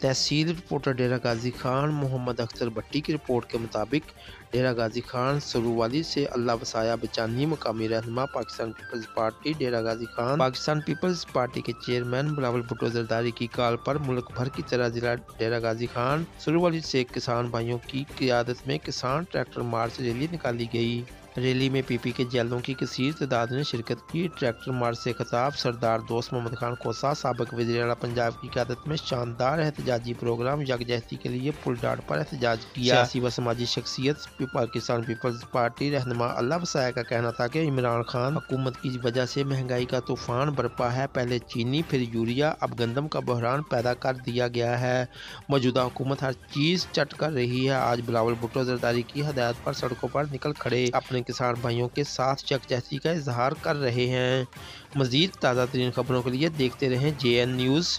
तहसील reporter डेरा गाजी खान मोहम्मद अख्तर भट्टी की report के मुताबिक डेरा गाजी खान सरूवाली से अल्लाह वसाया बचानी मकामी रहनुमा पाकिस्तान पीपल्स पार्टी डेरा गाजी खान पाकिस्तान पीपल्स पार्टी के चेयरमैन बिलावल भुट्टो जरदारी की कॉल पर मुल्क भर की तरह जिला डेरा गाजी खान सरूवाली से किसान भाइयों की क़ियादत में किसान ट्रैक्टर मार्च रैली निकाली गई। रैली में पीपी के जैलों की कसीर तादाद ने शिरकत की। ट्रैक्टर मार्च से खिताब सरदार दोस्त मोहम्मद खान कोसा साबिक वज़ीर-ए-आला पंजाब की क़यादत में शानदार एहतजाजी प्रोग्राम यकजहती के लिए पुल डाट पर एहतजाज किया। सियासी व समाजी शख्सियत पाकिस्तान पीपल्स पार्टी रहनुमा अल्लाह वसाया का कहना था कि इमरान खान हुकूमत की वजह से महंगाई का तूफान बरपा है। पहले चीनी फिर यूरिया अब गंदम का बहरान पैदा कर दिया गया है। मौजूदा हुकूमत हर चीज़ चट कर रही है। आज बिलावल भुट्टो जरदारी की हदायत पर सड़कों पर निकल खड़े अपने किसान भाइयों के साथ यकजहती का इजहार कर रहे हैं। मज़ीद ताज़ा तरीन खबरों के लिए देखते रहें JN न्यूज़।